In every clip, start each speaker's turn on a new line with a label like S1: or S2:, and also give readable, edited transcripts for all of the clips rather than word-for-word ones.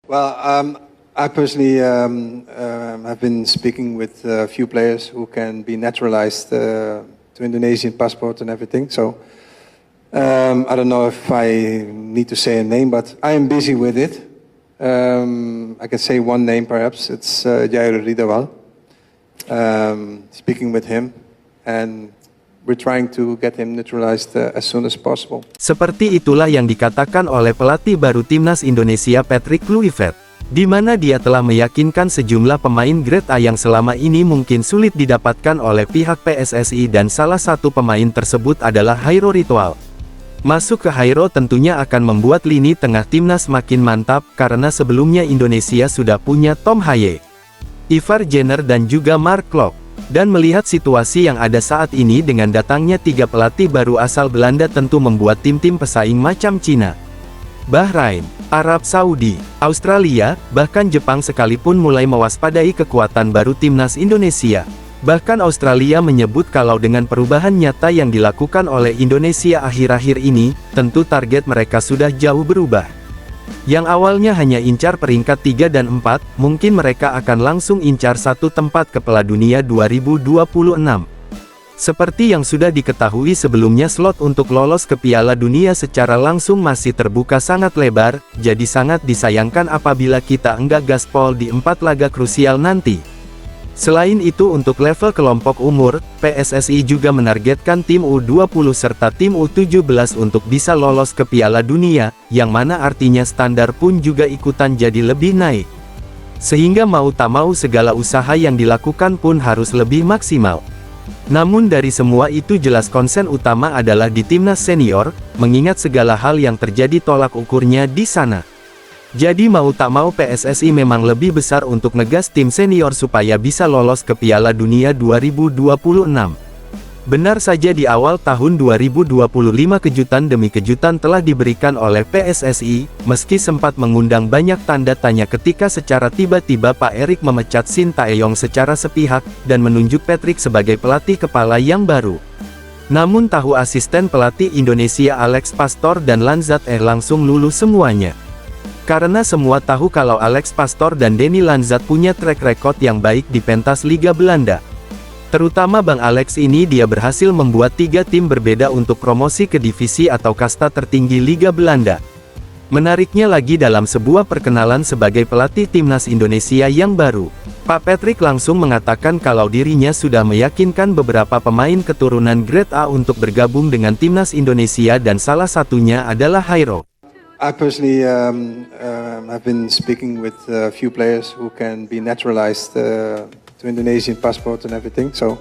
S1: Well, I personally have been speaking with a few players who can be naturalized to Indonesian passport and everything. So I don't know if I need to say a name, but I am busy with it. I can say one name perhaps. It's Jairo Ridawal. Speaking with him, and we're trying to get him naturalized as soon as possible.
S2: Seperti itulah yang dikatakan oleh pelatih baru timnas Indonesia Patrick Kluivert, di mana dia telah meyakinkan sejumlah pemain grade A yang selama ini mungkin sulit didapatkan oleh pihak PSSI, dan salah satu pemain tersebut adalah Jairo Ridawal. Masuk ke Jairo tentunya akan membuat lini tengah timnas makin mantap, karena sebelumnya Indonesia sudah punya Tom Haye, Ivar Jenner dan juga Mark Klok. Dan melihat situasi yang ada saat ini dengan datangnya 3 pelatih baru asal Belanda tentu membuat tim-tim pesaing macam Cina, Bahrain, Arab Saudi, Australia, bahkan Jepang sekalipun mulai mewaspadai kekuatan baru timnas Indonesia. Bahkan Australia menyebut kalau dengan perubahan nyata yang dilakukan oleh Indonesia akhir-akhir ini, tentu target mereka sudah jauh berubah. Yang awalnya hanya incar peringkat 3 dan 4, mungkin mereka akan langsung incar satu tempat ke Piala Dunia 2026. Seperti yang sudah diketahui sebelumnya, slot untuk lolos ke Piala Dunia secara langsung masih terbuka sangat lebar, jadi sangat disayangkan apabila kita enggak gaspol di 4 laga krusial nanti. Selain itu untuk level kelompok umur, PSSI juga menargetkan tim U20 serta tim U17 untuk bisa lolos ke Piala Dunia, yang mana artinya standar pun juga ikutan jadi lebih naik. Sehingga mau tak mau segala usaha yang dilakukan pun harus lebih maksimal. Namun dari semua itu jelas konsen utama adalah di timnas senior, mengingat segala hal yang terjadi tolak ukurnya di sana. Jadi mau tak mau PSSI memang lebih besar untuk ngegas tim senior supaya bisa lolos ke Piala Dunia 2026. Benar saja di awal tahun 2025 kejutan demi kejutan telah diberikan oleh PSSI, meski sempat mengundang banyak tanda tanya ketika secara tiba-tiba Pak Erik memecat Shin Tae-yong secara sepihak, dan menunjuk Patrick sebagai pelatih kepala yang baru. Namun tahu asisten pelatih Indonesia Alex Pastor dan Lanzat langsung luluh semuanya. Karena semua tahu kalau Alex Pastor dan Denny Lanzat punya track record yang baik di pentas Liga Belanda. Terutama Bang Alex ini dia berhasil membuat 3 tim berbeda untuk promosi ke divisi atau kasta tertinggi Liga Belanda. Menariknya lagi dalam sebuah perkenalan sebagai pelatih timnas Indonesia yang baru, Pak Patrick langsung mengatakan kalau dirinya sudah meyakinkan beberapa pemain keturunan grade A untuk bergabung dengan timnas Indonesia dan salah satunya adalah Jairo.
S1: I personally have been speaking with a few players who can be naturalized to Indonesian passport and everything. So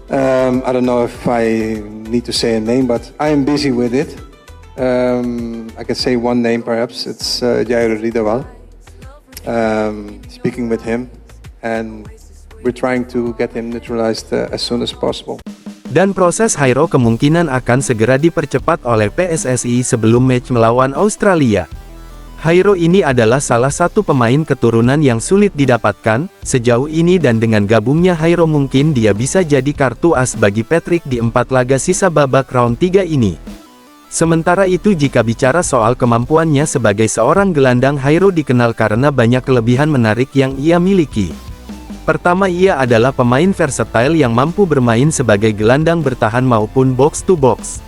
S1: I don't know if I need to say a name, but I am busy with it. I can say one name perhaps. It's Jairo Ridawal. Speaking with him, and we're trying to get him naturalized as soon as possible.
S2: Dan proses Jairo kemungkinan akan segera dipercepat oleh PSSI sebelum match melawan Australia. Jairo ini adalah salah satu pemain keturunan yang sulit didapatkan sejauh ini, dan dengan gabungnya Jairo mungkin dia bisa jadi kartu as bagi Patrick di 4 laga sisa babak round 3 ini. Sementara itu jika bicara soal kemampuannya sebagai seorang gelandang, Jairo dikenal karena banyak kelebihan menarik yang ia miliki. Pertama, ia adalah pemain versatile yang mampu bermain sebagai gelandang bertahan maupun box to box.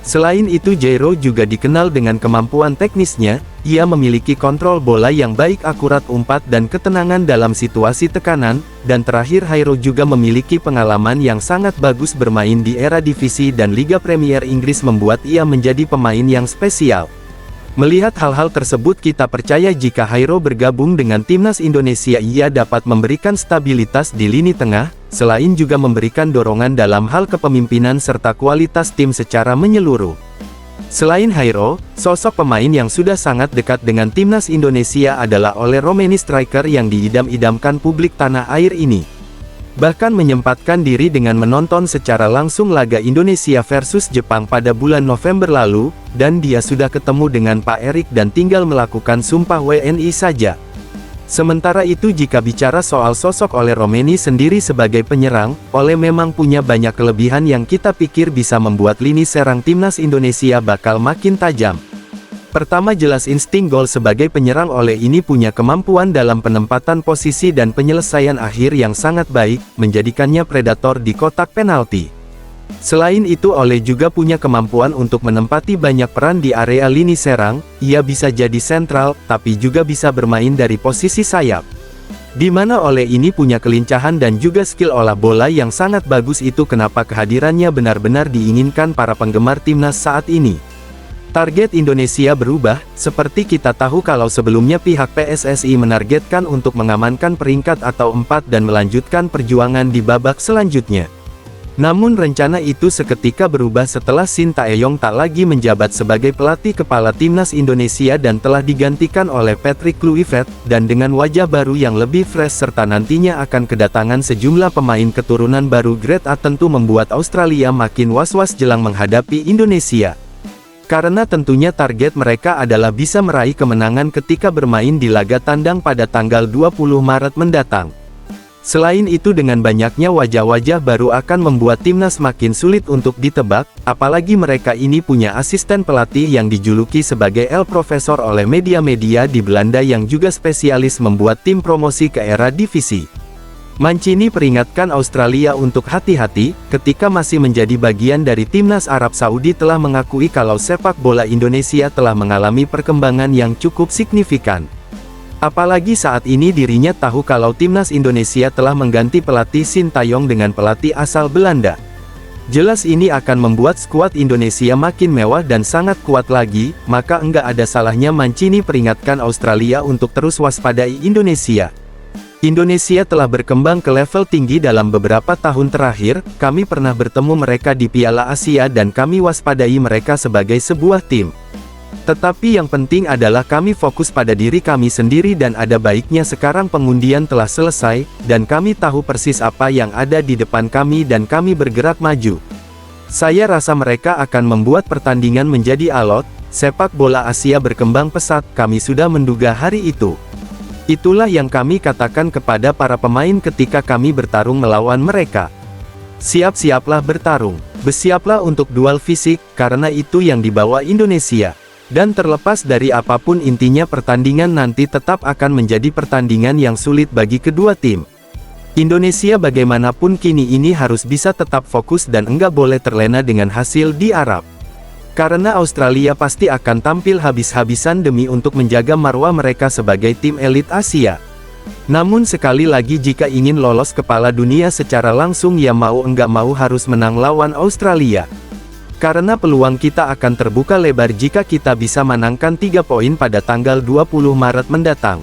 S2: Selain itu Jairo juga dikenal dengan kemampuan teknisnya, ia memiliki kontrol bola yang baik, akurat umpat dan ketenangan dalam situasi tekanan, dan terakhir Jairo juga memiliki pengalaman yang sangat bagus bermain di era divisi dan Liga Premier Inggris membuat ia menjadi pemain yang spesial. Melihat hal-hal tersebut kita percaya jika Jairo bergabung dengan timnas Indonesia ia dapat memberikan stabilitas di lini tengah, selain juga memberikan dorongan dalam hal kepemimpinan serta kualitas tim secara menyeluruh. Selain Jairo, sosok pemain yang sudah sangat dekat dengan timnas Indonesia adalah Ole Romeni, striker yang diidam-idamkan publik tanah air ini. Bahkan menyempatkan diri dengan menonton secara langsung laga Indonesia versus Jepang pada bulan November lalu, dan dia sudah ketemu dengan Pak Erik dan tinggal melakukan sumpah WNI saja. Sementara itu jika bicara soal sosok Ole Romeni sendiri sebagai penyerang, Ole memang punya banyak kelebihan yang kita pikir bisa membuat lini serang timnas Indonesia bakal makin tajam. Pertama, jelas insting gol sebagai penyerang. Ole ini punya kemampuan dalam penempatan posisi dan penyelesaian akhir yang sangat baik, menjadikannya predator di kotak penalti. Selain itu, Ole juga punya kemampuan untuk menempati banyak peran di area lini serang. Ia bisa jadi sentral, tapi juga bisa bermain dari posisi sayap. Di mana Ole ini punya kelincahan dan juga skill olah bola yang sangat bagus. Itu kenapa kehadirannya benar-benar diinginkan para penggemar timnas saat ini. Target Indonesia berubah, seperti kita tahu kalau sebelumnya pihak PSSI menargetkan untuk mengamankan peringkat atau 4 dan melanjutkan perjuangan di babak selanjutnya. Namun rencana itu seketika berubah setelah Shin Tae-yong tak lagi menjabat sebagai pelatih kepala timnas Indonesia dan telah digantikan oleh Patrick Kluivert, dan dengan wajah baru yang lebih fresh serta nantinya akan kedatangan sejumlah pemain keturunan baru grade A tentu membuat Australia makin was-was jelang menghadapi Indonesia. Karena tentunya target mereka adalah bisa meraih kemenangan ketika bermain di laga tandang pada tanggal 20 Maret mendatang. Selain itu, dengan banyaknya wajah-wajah baru akan membuat timnas makin sulit untuk ditebak, apalagi mereka ini punya asisten pelatih yang dijuluki sebagai El Profesor oleh media-media di Belanda yang juga spesialis membuat tim promosi ke era divisi. Mancini peringatkan Australia untuk hati-hati, ketika masih menjadi bagian dari timnas. Arab Saudi telah mengakui kalau sepak bola Indonesia telah mengalami perkembangan yang cukup signifikan. Apalagi saat ini dirinya tahu kalau timnas Indonesia telah mengganti pelatih Shin Tae-yong dengan pelatih asal Belanda. Jelas ini akan membuat skuad Indonesia makin mewah dan sangat kuat lagi, maka enggak ada salahnya Mancini peringatkan Australia untuk terus waspadai Indonesia. Indonesia telah berkembang ke level tinggi dalam beberapa tahun terakhir. Kami pernah bertemu mereka di Piala Asia dan kami waspadai mereka sebagai sebuah tim. Tetapi yang penting adalah kami fokus pada diri kami sendiri dan ada baiknya sekarang pengundian telah selesai, dan kami tahu persis apa yang ada di depan kami dan kami bergerak maju. Saya rasa mereka akan membuat pertandingan menjadi alot. Sepak bola Asia berkembang pesat, kami sudah menduga hari itu. Itulah yang kami katakan kepada para pemain ketika kami bertarung melawan mereka. Siap-siaplah bertarung, bersiaplah untuk duel fisik, karena itu yang dibawa Indonesia. Dan terlepas dari apapun intinya pertandingan nanti tetap akan menjadi pertandingan yang sulit bagi kedua tim. Indonesia bagaimanapun kini ini harus bisa tetap fokus dan enggak boleh terlena dengan hasil di Arab. Karena Australia pasti akan tampil habis-habisan demi untuk menjaga marwah mereka sebagai tim elit Asia. Namun sekali lagi jika ingin lolos ke Piala Dunia secara langsung ya mau enggak mau harus menang lawan Australia. Karena peluang kita akan terbuka lebar jika kita bisa menangkan 3 poin pada tanggal 20 Maret mendatang.